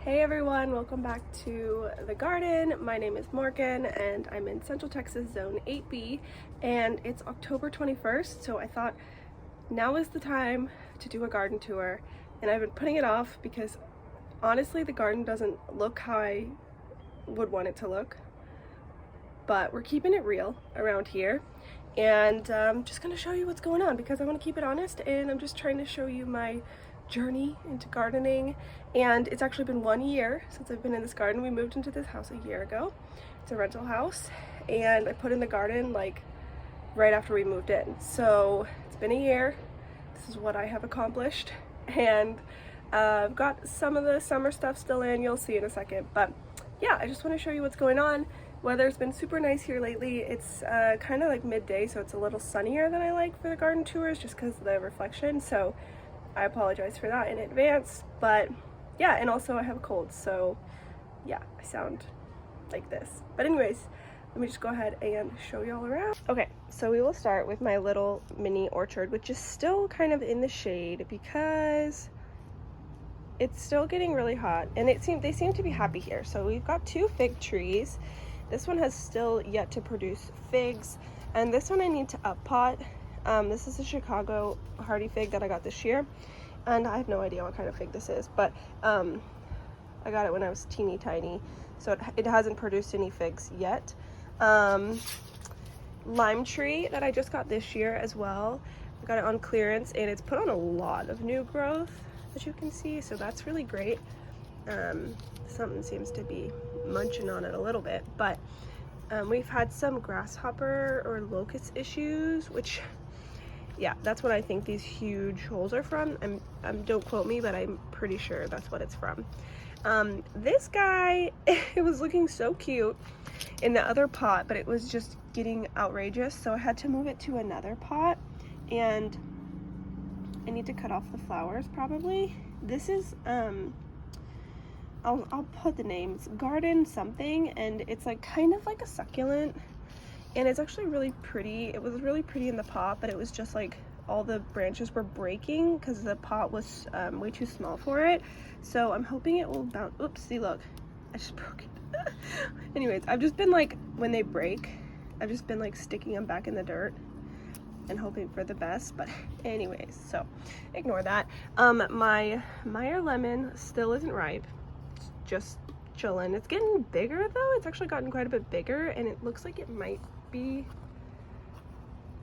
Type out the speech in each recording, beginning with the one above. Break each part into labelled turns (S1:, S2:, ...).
S1: Hey everyone, welcome back to the garden. My name is Morgan and I'm in Central Texas Zone 8B and it's October 21st, so I thought now is the time to do a garden tour, and I've been putting it off because honestly the garden doesn't look how I would want it to look, but we're keeping it real around here and I'm just going to show you what's going on because I want to keep it honest, and I'm just trying to show you my journey into gardening. And it's actually been 1 year since I've been in this garden. We moved into this house a year ago. It's a rental house and I put in the garden like right after we moved in, so it's been a year. This is what I have accomplished, and I've got some of the summer stuff still in, you'll see in a second. But yeah, I just want to show you what's going on. Weather's been super nice here lately. It's kind of like midday, so it's a little sunnier than I like for the garden tours just because of the reflection, so I apologize for that in advance. But yeah, and also I have a cold, so yeah, I sound like this. But anyways, let me just go ahead and show y'all around. Okay, so we will start with my little mini orchard, which is still kind of in the shade because it's still getting really hot, and they seem to be happy here. So we've got 2 fig trees. This one has still yet to produce figs, and this one I need to up pot. This is a Chicago hardy fig that I got this year, and I have no idea what kind of fig this is, but I got it when I was teeny tiny, so it hasn't produced any figs yet. Lime tree that I just got this year as well. I got it on clearance and it's put on a lot of new growth, as you can see, so that's really great. Something seems to be munching on it a little bit, but we've had some grasshopper or locust issues, which, yeah, that's what I think these huge holes are from. Don't quote me, but I'm pretty sure that's what it's from. This guy, it was looking so cute in the other pot, but it was just getting outrageous, so I had to move it to another pot, and I need to cut off the flowers probably. This is I'll put the names, garden something, and it's like kind of like a succulent, and it's actually really pretty. It was really pretty in the pot, but it was just like all the branches were breaking because the pot was way too small for it. So I'm hoping it will bounce. Oops, see, look, I just broke it. Anyways, I've just been like, when they break, I've just been like sticking them back in the dirt and hoping for the best. But anyways, so ignore that. My Meyer lemon still isn't ripe, it's just chilling. It's getting bigger though. It's actually gotten quite a bit bigger, and it looks like it might be,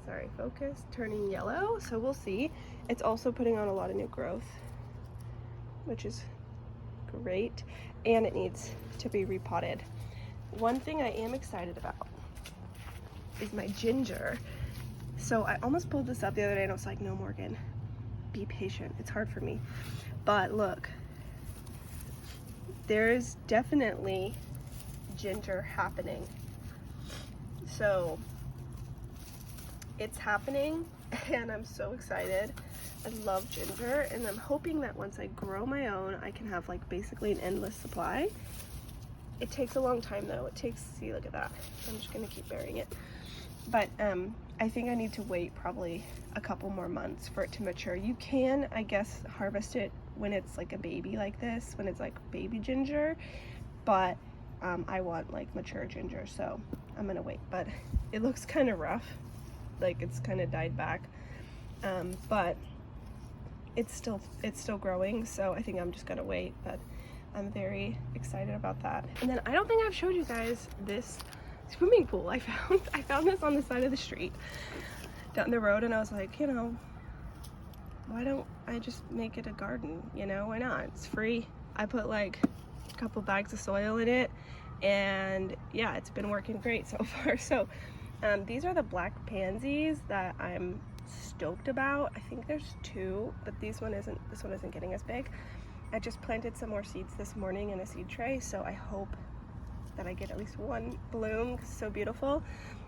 S1: sorry, focus, turning yellow, so we'll see. It's also putting on a lot of new growth, which is great, and it needs to be repotted. One thing I am excited about is my ginger. So I almost pulled this up the other day and I was like, no, Morgan, be patient, it's hard for me. But look, there is definitely ginger happening. So it's happening and I'm so excited. I love ginger, and I'm hoping that once I grow my own, I can have like basically an endless supply. It takes a long time though. It takes, see, look at that. I'm just gonna keep burying it. But I think I need to wait probably a couple more months for it to mature. You can, I guess, harvest it when it's like a baby like this, when it's like baby ginger, but I want like mature ginger, so I'm gonna wait. But it looks kind of rough, like it's kind of died back, but it's still growing, so I think I'm just gonna wait. But I'm very excited about that. And then I don't think I've showed you guys this swimming pool I found this on the side of the street down the road, and I was like, you know, why don't I just make it a garden, you know, why not? It's free. I put like a couple bags of soil in it, and yeah, it's been working great so far. So these are the black pansies that I'm stoked about. I think there's 2, but this one isn't getting as big. I just planted some more seeds this morning in a seed tray, so I hope that I get at least 1 bloom. It's so beautiful.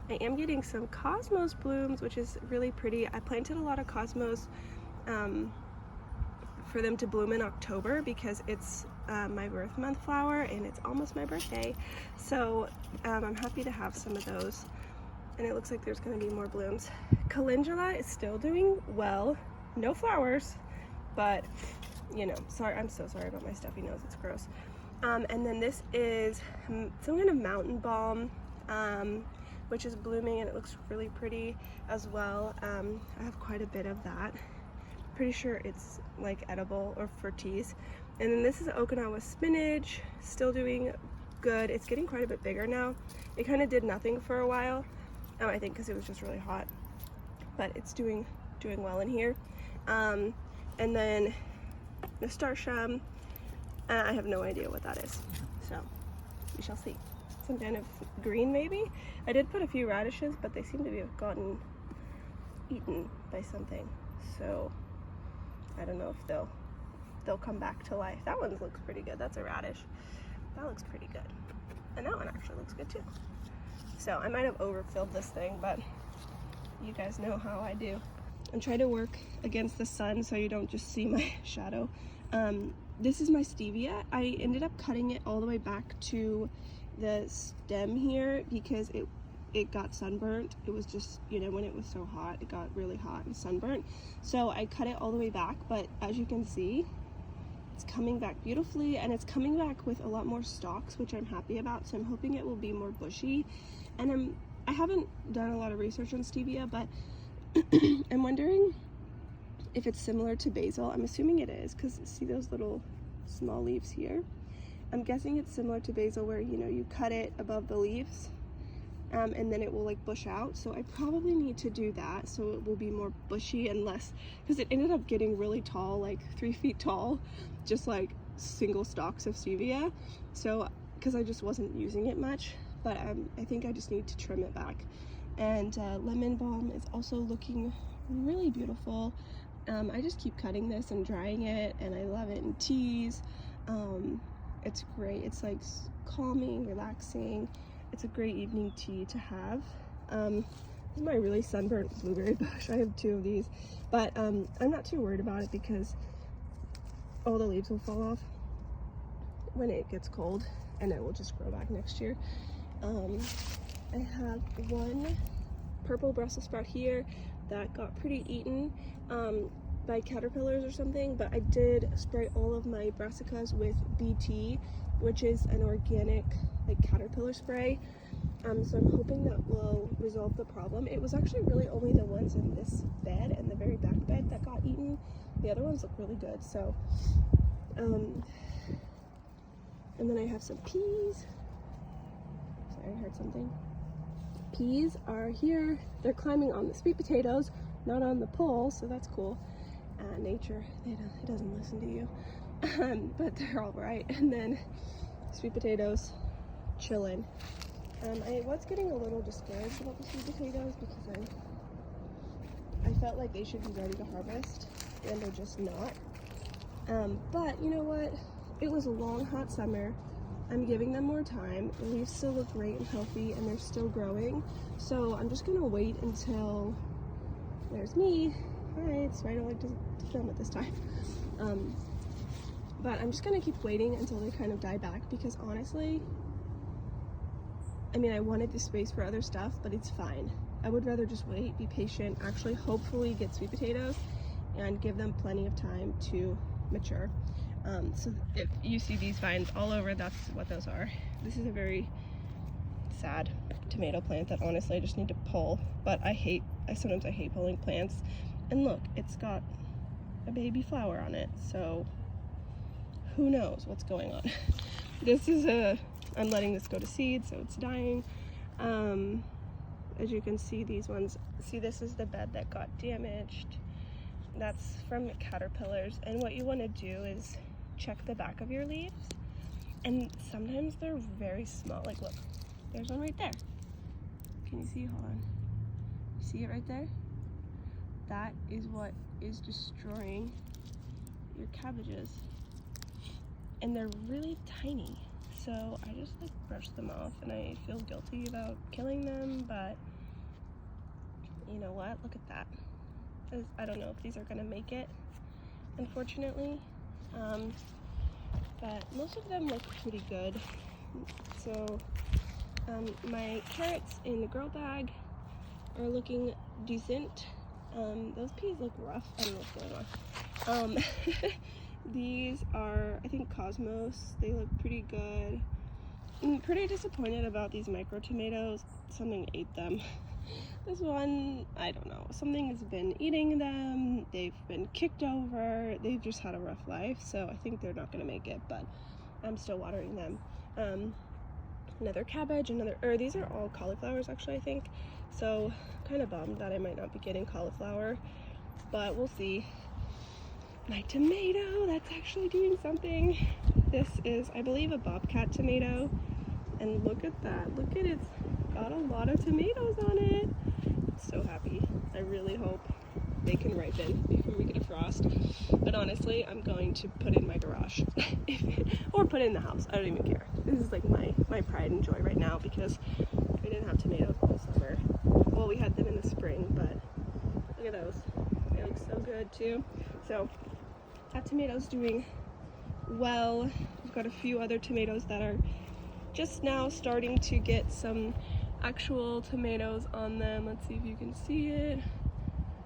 S1: I am getting some cosmos blooms, which is really pretty. I planted a lot of cosmos for them to bloom in October because it's my birth month flower and it's almost my birthday. So I'm happy to have some of those, and it looks like there's going to be more blooms. Calendula is still doing well. No flowers, but you know, sorry, I'm so sorry about my stuffy nose, it's gross. And then this is some kind of mountain balm, which is blooming and it looks really pretty as well. I have quite a bit of that. Pretty sure it's like edible or for teas. And then this is Okinawa spinach, still doing good. It's getting quite a bit bigger now. It kind of did nothing for a while, I think because it was just really hot, but it's doing well in here. And then nasturtium, I have no idea what that is, so we shall see. Some kind of green maybe. I did put a few radishes, but they seem to have gotten eaten by something, so I don't know if they'll come back to life. That one looks pretty good. That's a radish. That looks pretty good, and that one actually looks good too. So I might have overfilled this thing, but you guys know how I do. I'm trying to work against the sun so you don't just see my shadow. This is my stevia. I ended up cutting it all the way back to the stem here because it got sunburnt. It was just, you know, when it was so hot, it got really hot and sunburnt. So I cut it all the way back, but as you can see, it's coming back beautifully, and it's coming back with a lot more stalks, which I'm happy about. So I'm hoping it will be more bushy. And I haven't done a lot of research on stevia, but I'm wondering if it's similar to basil. I'm assuming it is, because see those little small leaves here? I'm guessing it's similar to basil, where, you know, you cut it above the leaves and then it will like bush out. So I probably need to do that so it will be more bushy and less, because it ended up getting really tall, like 3 feet tall, just like single stalks of stevia. So because I just wasn't using it much, but I think I just need to trim it back. And lemon balm is also looking really beautiful. I just keep cutting this and drying it, and I love it in teas. It's great. It's like calming, relaxing. It's a great evening tea to have. This is my really sunburnt blueberry bush. I have 2 of these, but I'm not too worried about it because all the leaves will fall off when it gets cold, and it will just grow back next year. I have one purple Brussels sprout here that got pretty eaten by caterpillars or something, but I did spray all of my brassicas with BT, which is an organic like caterpillar spray. So I'm hoping that will resolve the problem. It was actually really only the ones in this bed and the very back bed that got eaten. The other ones look really good. So and then I have some peas. Sorry, I heard something. Peas are here. They're climbing on the sweet potatoes, not on the pole, so that's cool. Nature, it doesn't listen to you. But they're all right. And then sweet potatoes chilling. I was getting a little discouraged about the sweet potatoes because I felt like they should be ready to harvest, and they're just not. But you know what? It was a long, hot summer. I'm giving them more time. The leaves still look great and healthy, and they're still growing. So I'm just gonna wait until, there's me. Hi, it's why I don't like to film at this time. But I'm just gonna keep waiting until they kind of die back, because honestly, I mean, I wanted the space for other stuff, but it's fine. I would rather just wait, be patient, actually hopefully get sweet potatoes, and give them plenty of time to mature. So if you see these vines all over, that's what those are. This is a very sad tomato plant that honestly I just need to pull, but sometimes I hate pulling plants. And look, it's got a baby flower on it, so who knows what's going on. I'm letting this go to seed, so it's dying. As you can see, these ones, this is the bed that got damaged. That's from caterpillars, and what you want to do is check the back of your leaves, and sometimes they're very small. Like look, there's one right there. Can you see? Hold on. See it right there? That is what is destroying your cabbages, and they're really tiny. So I just like brush them off, and I feel guilty about killing them, but you know what? Look at that. I don't know if these are gonna make it, unfortunately, but most of them look pretty good. So my carrots in the grow bag are looking decent. Those peas look rough. I don't know what's going on. These are, I think, Cosmos. They look pretty good. I'm pretty disappointed about these micro tomatoes. Something ate them. This one, I don't know. Something has been eating them. They've been kicked over. They've just had a rough life, so I think they're not gonna make it, but I'm still watering them. Another cabbage, these are all cauliflowers actually, I think. So kind of bummed that I might not be getting cauliflower, but we'll see. My tomato, that's actually doing something. This is, I believe, a bobcat tomato. And look at that. Look at it. It's got a lot of tomatoes on it. I'm so happy. I really hope they can ripen before we get a frost. But honestly, I'm going to put in my garage. Or put it in the house. I don't even care. This is like my pride and joy right now because we didn't have tomatoes all summer. Well, we had them in the spring, but look at those. They look so good too. So that tomato's doing well. We've got a few other tomatoes that are just now starting to get some actual tomatoes on them. Let's see if you can see it.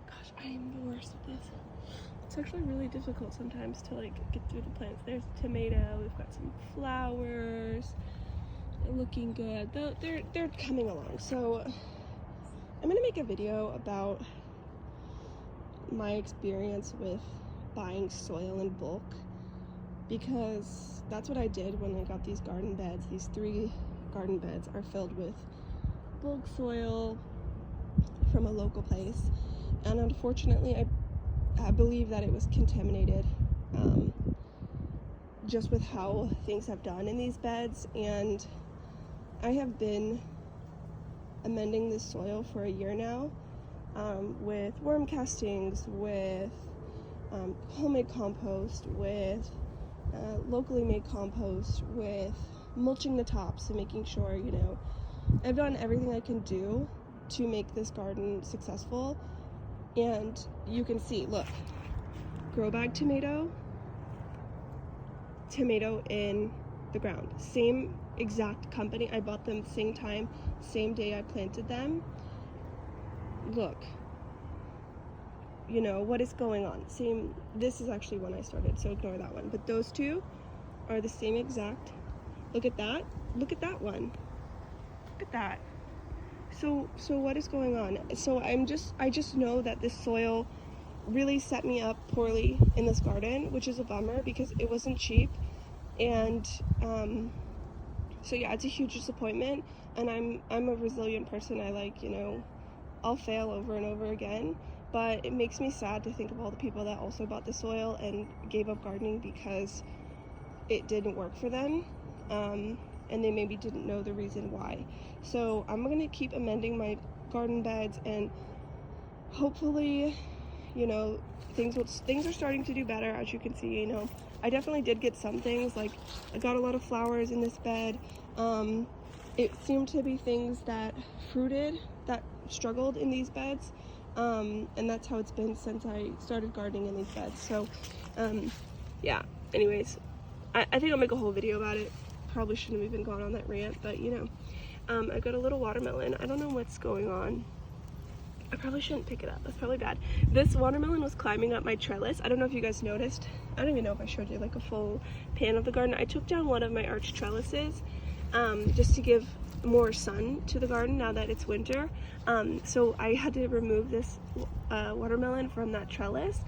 S1: Gosh, I am the worst at this. It's actually really difficult sometimes to like get through the plants. There's a tomato, we've got some flowers. They're looking good. They're coming along. So I'm gonna make a video about my experience with buying soil in bulk, because that's what I did when I got these garden beds. These 3 garden beds are filled with bulk soil from a local place, and unfortunately I believe that it was contaminated just with how things have done in these beds. And I have been amending this soil for a year now, with worm castings, with homemade compost, with locally made compost, with mulching the tops and making sure, you know, I've done everything I can do to make this garden successful. And you can see, look, grow bag tomato in the ground. Same exact company. I bought them same time, same day I planted them. Look, you know, what is going on? Same, this is actually when I started, so ignore that one. But those 2 are the same exact. Look at that. Look at that one. Look at that. So what is going on? So I just know that this soil really set me up poorly in this garden, which is a bummer because it wasn't cheap. And so yeah, it's a huge disappointment. And I'm a resilient person. I like, you know, I'll fail over and over again. But it makes me sad to think of all the people that also bought the soil and gave up gardening because it didn't work for them. And they maybe didn't know the reason why. So I'm gonna keep amending my garden beds, and hopefully, you know, things are starting to do better. As you can see, you know, I definitely did get some things, like I got a lot of flowers in this bed. It seemed to be things that fruited, that struggled in these beds. And that's how it's been since I started gardening in these beds. So yeah, anyways, I think I'll make a whole video about it. Probably shouldn't have even gone on that rant, but you know, I got a little watermelon. I don't know what's going on. I probably shouldn't pick it up. That's probably bad. This watermelon was climbing up my trellis. I don't know if you guys noticed. I don't even know if I showed you like a full pan of the garden. I took down one of my arch trellises just to give more sun to the garden now that it's winter. So I had to remove this watermelon from that trellis,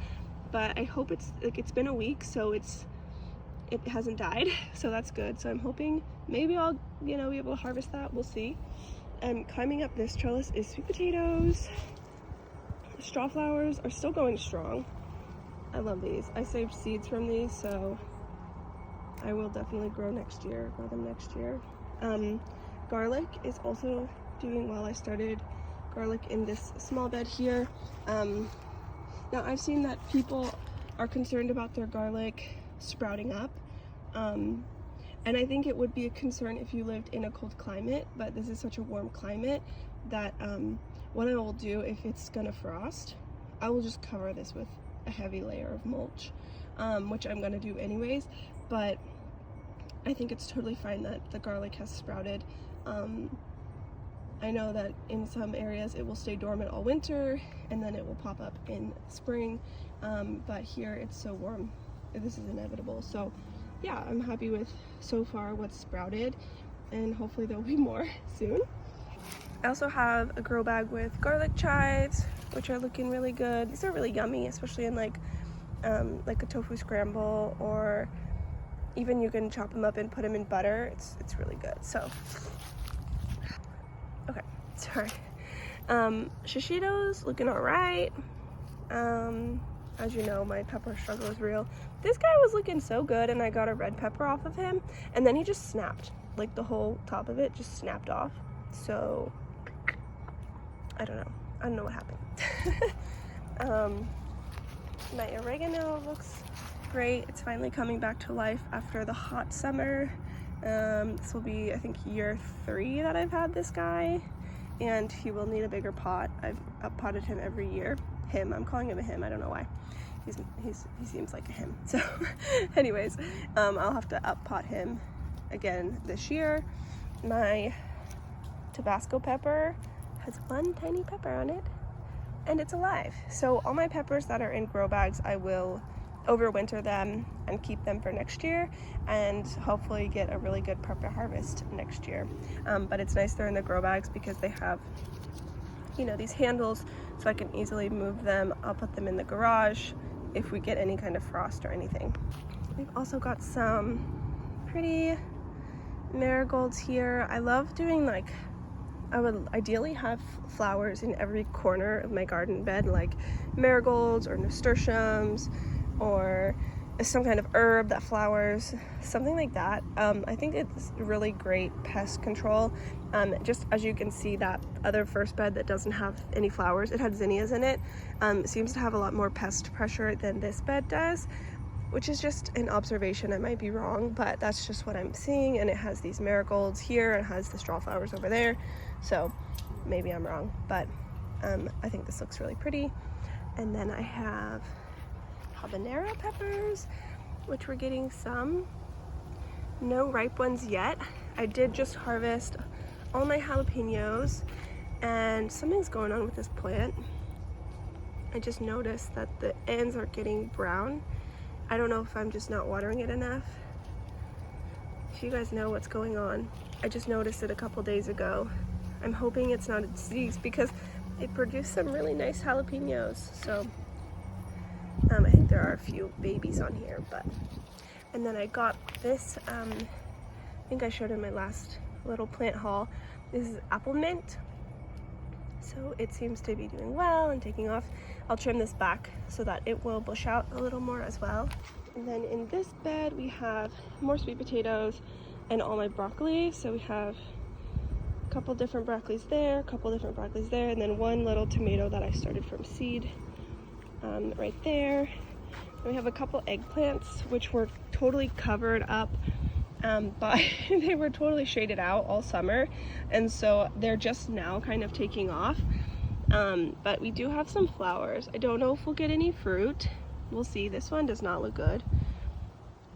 S1: but I hope it's been a week, so it hasn't died, so that's good. So I'm hoping maybe I'll, you know, be able to harvest that. We'll see. Climbing up this trellis is sweet potatoes. Straw flowers are still going strong. I love these. I saved seeds from these, so I will definitely grow them next year. Garlic is also doing well. I started garlic in this small bed here. Now I've seen that people are concerned about their garlic sprouting up, and I think it would be a concern if you lived in a cold climate, but this is such a warm climate that what I will do, if it's gonna frost, I will just cover this with a heavy layer of mulch, which I'm gonna do anyways. But I think it's totally fine that the garlic has sprouted. I know that in some areas it will stay dormant all winter and then it will pop up in spring, but here it's so warm this is inevitable. So yeah, I'm happy with so far what's sprouted, and hopefully there'll be more soon. I also have a grow bag with garlic chives, which are looking really good. These are really yummy, especially in like a tofu scramble, or even you can chop them up and put them in butter. It's really good. So okay, sorry. Shishitos looking all right. As you know, my pepper struggle is real. This guy was looking so good, and I got a red pepper off of him, and then he just snapped. Like the whole top of it just snapped off. So I don't know what happened. My oregano looks great. It's finally coming back to life after the hot summer. This will be, I think, year 3 that I've had this guy, and he will need a bigger pot. I've up-potted him every year. I'm calling him a him, I don't know why. He seems like a him. So anyways, I'll have to up-pot him again this year. My Tabasco pepper has one tiny pepper on it, and it's alive. So all my peppers that are in grow bags, I will overwinter them and keep them for next year, and hopefully get a really good pepper harvest next year. But it's nice they're in the grow bags because they have, you know, these handles, so I can easily move them. I'll put them in the garage if we get any kind of frost or anything. We've also got some pretty marigolds here. I love doing, like, I would ideally have flowers in every corner of my garden bed, like marigolds or nasturtiums, or some kind of herb that flowers, something like that. I think it's really great pest control. Just as you can see, that other first bed that doesn't have any flowers, it had zinnias in it, seems to have a lot more pest pressure than this bed does, which is just an observation. I might be wrong, but that's just what I'm seeing. And it has these marigolds here, and has the straw flowers over there, so maybe I'm wrong, but I think this looks really pretty. And then I have habanero peppers, which we're getting some. No ripe ones yet. I did just harvest all my jalapenos, and something's going on with this plant. I just noticed that the ends are getting brown. I don't know if I'm just not watering it enough. If you guys know what's going on, I just noticed it a couple days ago. I'm hoping it's not a disease because it produced some really nice jalapenos. So I think there are a few babies on here, but. And then I got this, I think I showed in my last little plant haul. This is apple mint. So it seems to be doing well and taking off. I'll trim this back so that it will bush out a little more as well. And then in this bed we have more sweet potatoes and all my broccoli. So we have a couple different broccolis there, a couple different broccolis there, and then one little tomato that I started from seed right there. And we have a couple eggplants which were totally covered up, but they were totally shaded out all summer, and so they're just now kind of taking off. But we do have some flowers. I don't know if we'll get any fruit. We'll see. This one does not look good.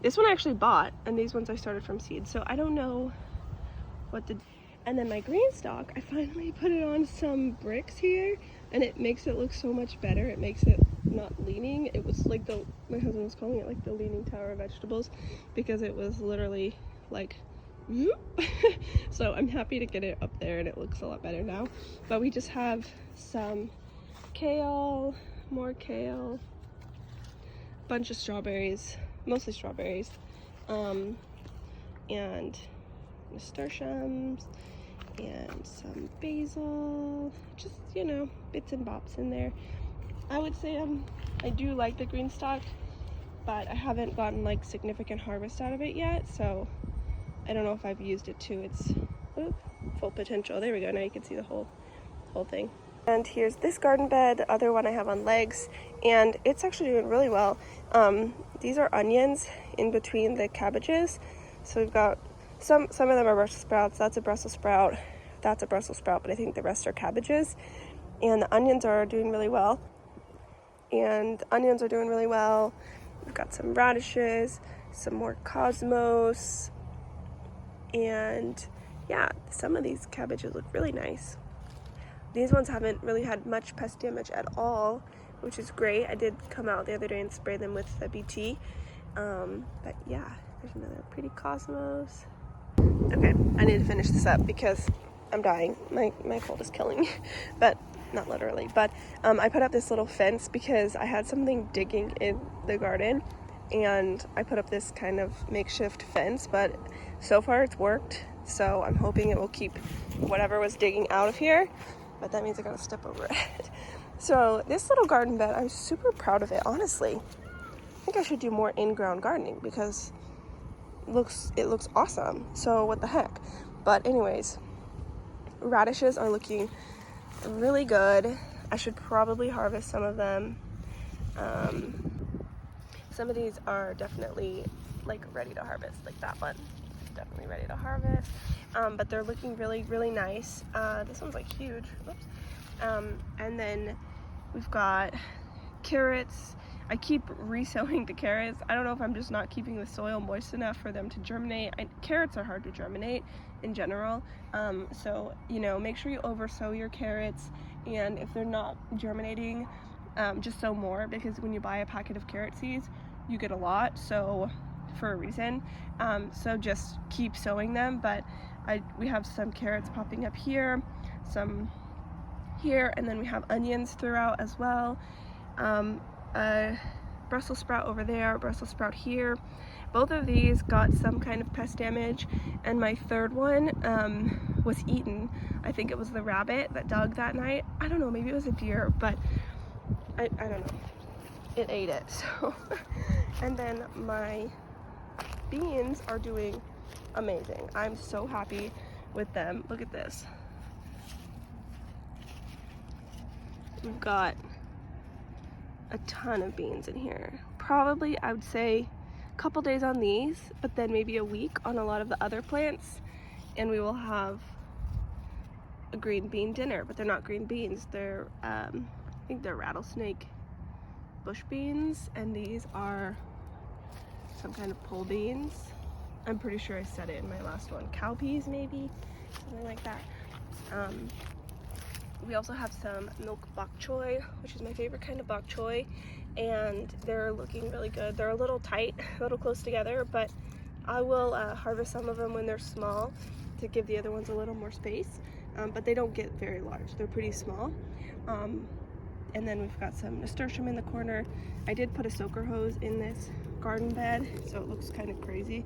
S1: This one I actually bought, and these ones I started from seed, so I don't know what to do. And then my green stalk, I finally put it on some bricks here, and it makes it look so much better. It makes it not leaning. It was like my husband was calling it like the leaning tower of vegetables, because it was literally like so I'm happy to get it up there, and it looks a lot better now. But we just have some kale, more kale, a bunch of strawberries, mostly strawberries, and nasturtiums, and some basil, just, you know, bits and bops in there. I would say I do like the green stalk, but I haven't gotten like significant harvest out of it yet, so I don't know if I've used it to its full potential. There we go. Now you can see the whole thing. And here's this garden bed, the other one I have on legs, and it's actually doing really well. These are onions in between the cabbages. So we've got some of them are Brussels sprouts. That's a Brussels sprout. That's a Brussels sprout, but I think the rest are cabbages. And the onions are doing really well. We've got some radishes, some more cosmos, and yeah, some of these cabbages look really nice. These ones haven't really had much pest damage at all, which is great. I did come out the other day and spray them with the BT, But yeah, there's another pretty cosmos. Okay, I need to finish this up because I'm dying. My cold is killing me, but not literally. But I put up this little fence because I had something digging in the garden, and I put up this kind of makeshift fence, but so far it's worked. So I'm hoping it will keep whatever was digging out of here, but that means I gotta step over it. So this little garden bed, I'm super proud of it, honestly. I think I should do more in-ground gardening because it looks awesome. So what the heck? But anyways, radishes are looking really good. I should probably harvest some of them. Some of these are definitely like ready to harvest, like that one is definitely ready to harvest. But they're looking really, really nice. This one's like huge. Whoops. And then we've got carrots. I keep resowing the carrots. I don't know if I'm just not keeping the soil moist enough for them to germinate. Carrots are hard to germinate in general. So, you know, make sure you oversow your carrots, and if they're not germinating, just sow more, because when you buy a packet of carrot seeds, you get a lot, so for a reason. So just keep sowing them. But we have some carrots popping up here, some here, and then we have onions throughout as well. Brussels sprout over there, Brussels sprout here. Both of these got some kind of pest damage, and my third one was eaten. I think it was the rabbit that dug that night. I don't know, maybe it was a deer, but I don't know. It ate it, so. And then my beans are doing amazing. I'm so happy with them. Look at this. We've got a ton of beans in here. Probably, I would say, a couple days on these, but then maybe a week on a lot of the other plants, and we will have a green bean dinner. But they're not green beans. They're, I think they're rattlesnake bush beans, and these are some kind of pole beans. I'm pretty sure I said it in my last one. Cowpeas, maybe, something like that. We also have some milk bok choy, which is my favorite kind of bok choy, and they're looking really good. They're a little tight, a little close together, but I will harvest some of them when they're small to give the other ones a little more space, but they don't get very large. They're pretty small. And then we've got some nasturtium in the corner. I did put a soaker hose in this garden bed, so it looks kind of crazy,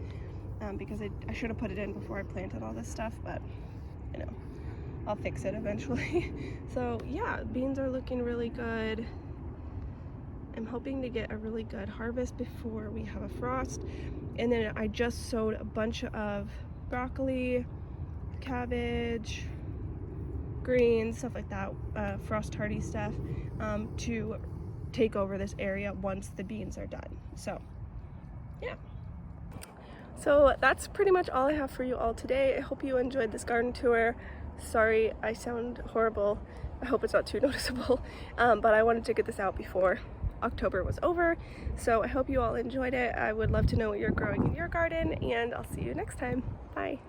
S1: because I should have put it in before I planted all this stuff, but you know, I'll fix it eventually. So yeah, beans are looking really good. I'm hoping to get a really good harvest before we have a frost. And then I just sowed a bunch of broccoli, cabbage, greens, stuff like that, frost hardy stuff, to take over this area once the beans are done. So yeah. So that's pretty much all I have for you all today. I hope you enjoyed this garden tour. Sorry I sound horrible. I hope it's not too noticeable, but I wanted to get this out before October was over. So I hope you all enjoyed it. I would love to know what you're growing in your garden, and I'll see you next time. Bye.